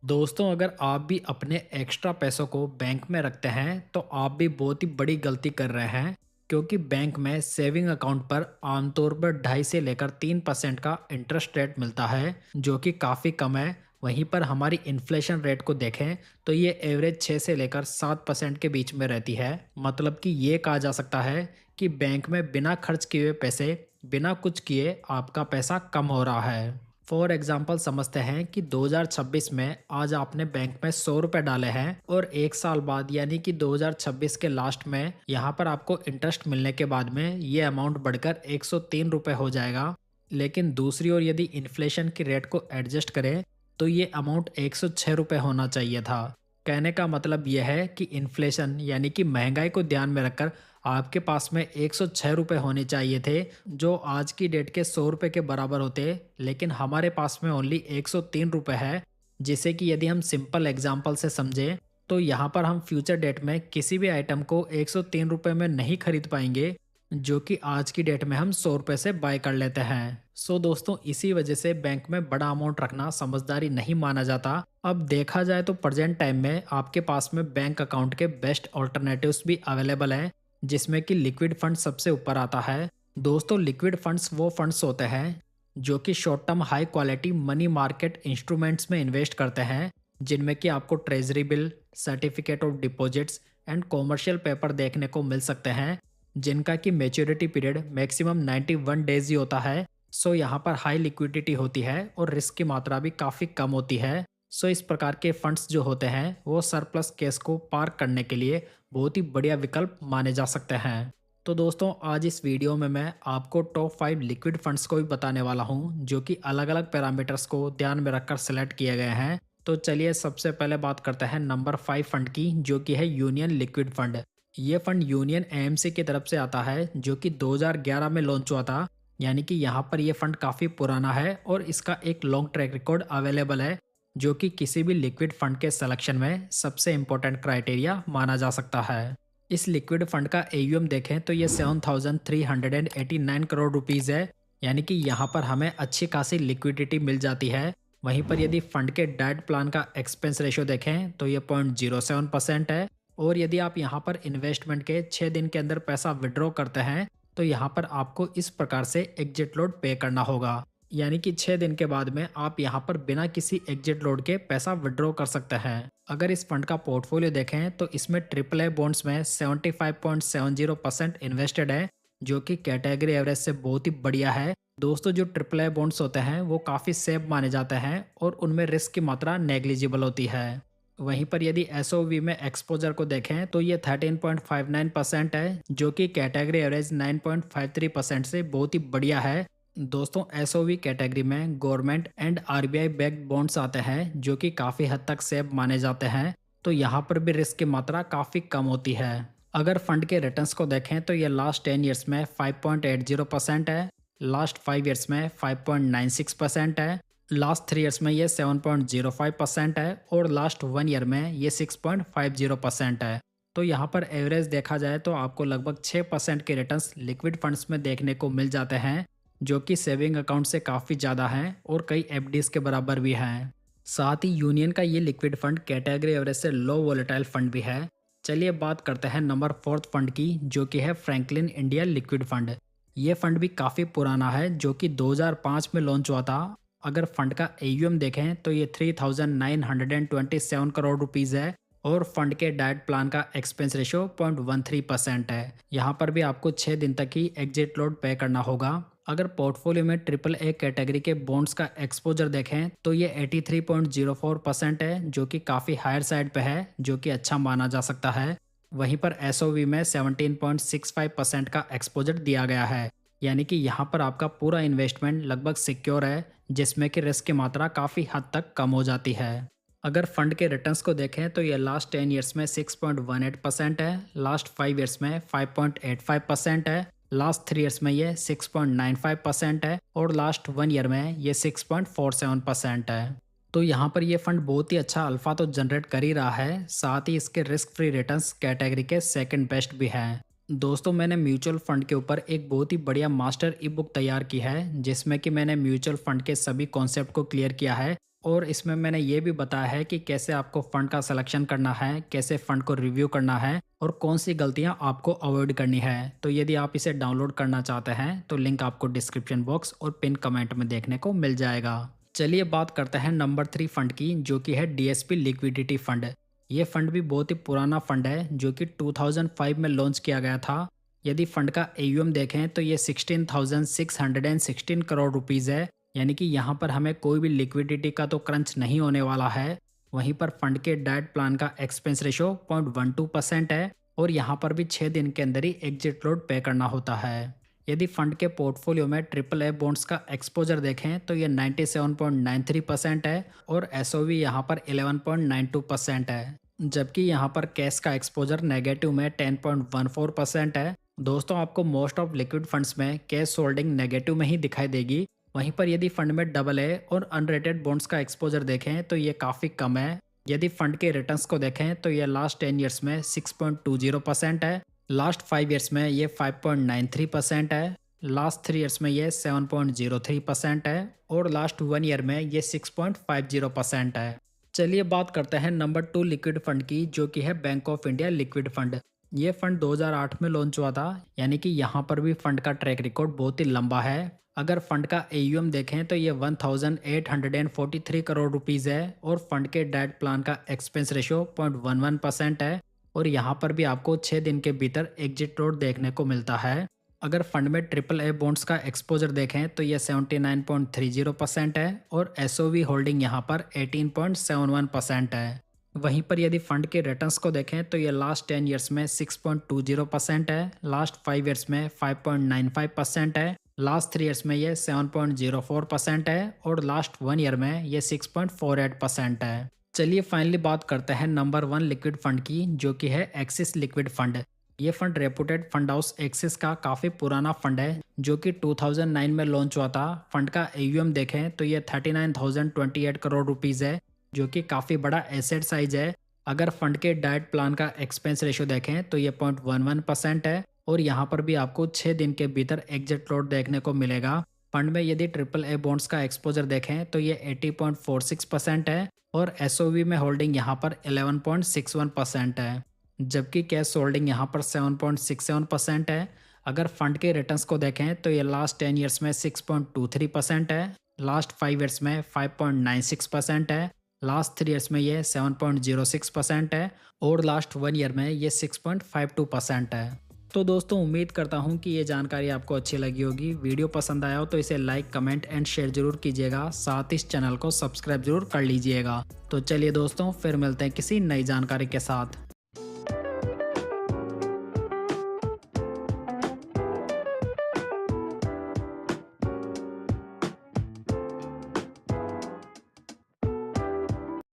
दोस्तों, अगर आप भी अपने एक्स्ट्रा पैसों को बैंक में रखते हैं तो आप भी बहुत ही बड़ी गलती कर रहे हैं, क्योंकि बैंक में सेविंग अकाउंट पर आमतौर पर 2.5 से लेकर 3% का इंटरेस्ट रेट मिलता है, जो कि काफ़ी कम है। वहीं पर हमारी इन्फ्लेशन रेट को देखें तो ये एवरेज 6 से लेकर 7% के बीच में रहती है। मतलब कि ये कहा जा सकता है कि बैंक में बिना खर्च किए हुए पैसे, बिना कुछ किए आपका पैसा कम हो रहा है। फॉर एग्जाम्पल समझते हैं कि 2026 में आज आपने बैंक में 100 रुपये डाले हैं और एक साल बाद यानी कि 2026 के लास्ट में यहाँ पर आपको इंटरेस्ट मिलने के बाद में ये अमाउंट बढ़कर 103 रुपये हो जाएगा। लेकिन दूसरी ओर यदि इन्फ्लेशन की रेट को एडजस्ट करें तो ये अमाउंट 106 रुपये होना चाहिए था। कहने का मतलब यह है कि इन्फ्लेशन यानी कि महंगाई को ध्यान में रखकर आपके पास में 106 रुपये होने चाहिए थे, जो आज की डेट के 100 रुपये के बराबर होते। लेकिन हमारे पास में ओनली 103 रुपये है, जिसे कि यदि हम सिंपल एग्जाम्पल से समझें तो यहाँ पर हम फ्यूचर डेट में किसी भी आइटम को 103 रुपये में नहीं खरीद पाएंगे, जो कि आज की डेट में हम 100 रुपये से बाय कर लेते हैं। सो दोस्तों, इसी वजह से बैंक में बड़ा अमाउंट रखना समझदारी नहीं माना जाता। अब देखा जाए तो प्रेजेंट टाइम में आपके पास में बैंक अकाउंट के बेस्ट ऑल्टरनेटिव्स भी अवेलेबल हैं, जिसमें कि लिक्विड फंड सबसे ऊपर आता है। दोस्तों, लिक्विड फंड्स वो फंड्स होते हैं जो कि short term high quality money market instruments में इन्वेस्ट करते हैं, जिनमें कि आपको treasury bill, certificate of deposits and commercial paper देखने को मिल सकते हैं, जिनका कि मेच्योरिटी पीरियड मैक्सिमम 91 डेज ही होता है। सो यहाँ पर हाई लिक्विडिटी होती है और रिस्क की मात्रा भी काफ़ी कम होती है। सो इस प्रकार के फंड्स जो होते हैं वो सरप्लस कैश को पार्क करने के लिए बहुत ही बढ़िया विकल्प माने जा सकते हैं। तो दोस्तों, आज इस वीडियो में मैं आपको टॉप 5 लिक्विड फंड्स को भी बताने वाला हूं, जो कि अलग अलग पैरामीटर्स को ध्यान में रखकर सेलेक्ट किए गए हैं। तो चलिए सबसे पहले बात करते हैं नंबर 5 फंड की, जो कि है यूनियन लिक्विड फंड। ये फंड यूनियन एएमसी की तरफ से आता है, जो कि 2011 में लॉन्च हुआ था। यानी कि यहाँ पर यह फंड काफ़ी पुराना है और इसका एक लॉन्ग ट्रैक रिकॉर्ड अवेलेबल है, जो कि किसी भी लिक्विड फंड के सिलेक्शन में सबसे इंपॉर्टेंट क्राइटेरिया माना जा सकता है। इस लिक्विड फंड का एयूएम देखें तो ये 7,389 करोड़ रुपीज़ है। यानी कि यहाँ पर हमें अच्छी खासी लिक्विडिटी मिल जाती है। वहीं पर यदि फंड के डाइट प्लान का एक्सपेंस रेशियो देखें तो ये 0.07% है। और यदि आप यहाँ पर इन्वेस्टमेंट के 6 दिन के अंदर पैसा विड्रॉ करते हैं तो यहाँ पर आपको इस प्रकार से एग्जिट लोड पे करना होगा। यानी कि 6 दिन के बाद में आप यहाँ पर बिना किसी एग्जिट लोड के पैसा विड्रॉ कर सकते हैं। अगर इस फंड का पोर्टफोलियो देखें तो इसमें ट्रिपल ए बॉन्ड्स में 75.70% इन्वेस्टेड है, जो कि कैटेगरी एवरेज से बहुत ही बढ़िया है। दोस्तों, जो ट्रिपल ए बॉन्ड्स होते हैं वो काफ़ी सेफ माने जाते हैं और उनमें रिस्क की मात्रा नेग्लिजिबल होती है। वहीं पर यदि एसओवी में एक्सपोजर को देखें तो ये 13.59% है, जो कि कैटेगरी एवरेज 9.53% से बहुत ही बढ़िया है। दोस्तों, एसओवी कैटेगरी में government and RBI backed bonds आते हैं, जो कि काफ़ी हद तक सेफ माने जाते हैं। तो यहाँ पर भी रिस्क की मात्रा काफ़ी कम होती है। अगर फंड के रिटर्न्स को देखें तो ये लास्ट 10 ईयर्स में 5.80% है, लास्ट 5 ईयर्स में 5.96% है, लास्ट 3 ईयर्स में ये 7.05% है और लास्ट 1 ईयर में ये 6.50% है। तो यहाँ पर एवरेज देखा जाए तो आपको लगभग 6% के रिटर्न्स लिक्विड फंड्स में देखने को मिल जाते हैं, जो कि सेविंग अकाउंट से काफ़ी ज़्यादा हैं और कई एफडीज के बराबर भी हैं। साथ ही यूनियन का ये लिक्विड फंड कैटेगरी एवरेज से लो वोलेटाइल फंड भी है। चलिए बात करते हैं नंबर 4 फंड की, जो कि है फ्रैंकलिन इंडिया लिक्विड फंड। ये फंड भी काफ़ी पुराना है, जो कि 2005 में लॉन्च हुआ था। अगर फंड का एयूएम देखें तो ये 3,927 करोड़ रुपीज़ है और फंड के डाइट प्लान का एक्सपेंस रेशियो 0.13% है। यहाँ पर भी आपको 6 दिन तक ही एग्जिट लोड पे करना होगा। अगर पोर्टफोलियो में ट्रिपल ए कैटेगरी के बॉन्ड्स का एक्सपोजर देखें तो ये 83.04% है, जो कि काफ़ी हायर साइड पे है, जो कि अच्छा माना जा सकता है। वहीं पर एसओवी में 17.65% का एक्सपोजर दिया गया है। यानी कि यहाँ पर आपका पूरा इन्वेस्टमेंट लगभग सिक्योर है, जिसमें कि रिस्क की मात्रा काफ़ी हद तक कम हो जाती है। अगर फंड के रिटर्न्स को देखें तो ये लास्ट 10 ईयर्स में 6.18% है, लास्ट 5 ईयर्स में 5.85% है, लास्ट 3 ईयर्स में ये 6.95% है और लास्ट 1 ईयर में ये 6.47% है। तो यहाँ पर ये फंड बहुत ही अच्छा अल्फा तो जनरेट कर ही रहा है, साथ ही इसके रिस्क फ्री रिटर्न्स कैटेगरी के सेकंड बेस्ट भी हैं। दोस्तों, मैंने म्यूचुअल फंड के ऊपर एक बहुत ही बढ़िया मास्टर ई बुक तैयार की है, जिसमें कि मैंने म्यूचुअल फंड के सभी कॉन्सेप्ट को क्लियर किया है, और इसमें मैंने ये भी बताया है कि कैसे आपको फंड का सिलेक्शन करना है, कैसे फंड को रिव्यू करना है और कौन सी गलतियां आपको अवॉइड करनी है। तो यदि आप इसे डाउनलोड करना चाहते हैं तो लिंक आपको डिस्क्रिप्शन बॉक्स और पिन कमेंट में देखने को मिल जाएगा। चलिए बात करते हैं नंबर 3 फंड की, जो कि है डीएसपी लिक्विडिटी फंड। ये फंड भी बहुत ही पुराना फंड है जो कि 2005 में लॉन्च किया गया था। यदि फंड का एयूएम देखें तो ये 16,616 करोड़ रुपीज़ है, यानी कि यहाँ पर हमें कोई भी लिक्विडिटी का तो क्रंच नहीं होने वाला है। वहीं पर फंड के डाइट प्लान का एक्सपेंस रेशो 0.12% है और यहाँ पर भी 6 दिन के अंदर ही एग्जिट लोड पे करना होता है। यदि फंड के पोर्टफोलियो में ट्रिपल ए बॉन्ड्स का एक्सपोजर देखें तो ये 97.93% है और एसओवी यहाँ पर 11.92% है, जबकि यहाँ पर कैश का एक्सपोजर नेगेटिव में 10.14% है। दोस्तों, आपको मोस्ट ऑफ लिक्विड फंड्स में कैश होल्डिंग नेगेटिव में ही दिखाई देगी। वहीं पर यदि फंड में डबल ए और अनरेटेड बॉन्ड्स का एक्सपोजर देखें तो ये काफ़ी कम है। यदि फंड के रिटर्न्स को देखें तो ये लास्ट 10 ईयर्स में 6.20% है, लास्ट 5 ईयर्स में ये 5.93% है, लास्ट 3 ईयर्स में ये 7.03% है और लास्ट 1 ईयर में ये 6.50% है। चलिए बात करते हैं नंबर 2 लिक्विड फंड की, जो कि है bank of India liquid fund. ये फंड 2008 में लॉन्च हुआ था, यानी कि यहाँ पर भी फंड का ट्रैक रिकॉर्ड बहुत ही लंबा है। अगर फंड का एयूएम देखें तो ये 1843 करोड़ रुपीज़ है और फंड के डाइट प्लान का एक्सपेंस रेशो 0.11% है और यहाँ पर भी आपको 6 दिन के भीतर एग्जिट लोड देखने को मिलता है। अगर फंड में ट्रिपल ए बॉन्ड्स का एक्सपोजर देखें तो ये 79.30% है और एसओवी होल्डिंग यहाँ पर 18.71% है। वहीं पर यदि फंड के रिटर्न्स को देखें तो ये लास्ट 10 ईयर्स में 6.20% है, लास्ट 5 ईयर्स में 5.95% है, लास्ट 3 ईयर्स में ये 7.04% है और लास्ट 1 ईयर में ये 6.48% है। चलिए फाइनली बात करते हैं नंबर 1 लिक्विड फंड की, जो कि है एक्सिस लिक्विड फंड। ये fund reputed fund house axis का काफ़ी पुराना फंड है जो कि 2009 में लॉन्च हुआ था। फंड का एयूएम देखें तो ये 39,028 करोड़ रुपीज़ है, जो कि काफ़ी बड़ा एसेट साइज है। अगर फंड के डाइट प्लान का एक्सपेंस रेशो देखें तो ये 0.11% है और यहाँ पर भी आपको 6 दिन के भीतर एग्जिट लोड देखने को मिलेगा। फंड में यदि ट्रिपल ए बॉन्ड्स का एक्सपोजर देखें तो ये 80.46% है और एसओवी में होल्डिंग यहाँ पर 11.61% है, जबकि कैश होल्डिंग यहाँ पर 7.67% है। अगर फंड के रिटर्न्स को देखें तो ये लास्ट 10 ईयर्स में 6.23% है, लास्ट 5 ईयर्स में 5.96% है, लास्ट 3 ईयर्स में ये 7.06% है और लास्ट 1 ईयर में ये 6.52% है। तो दोस्तों, उम्मीद करता हूँ कि ये जानकारी आपको अच्छी लगी होगी। वीडियो पसंद आया हो तो इसे लाइक, कमेंट एंड शेयर जरूर कीजिएगा। साथ ही इस चैनल को सब्सक्राइब जरूर कर लीजिएगा। तो चलिए दोस्तों, फिर मिलते हैं किसी नई जानकारी के साथ।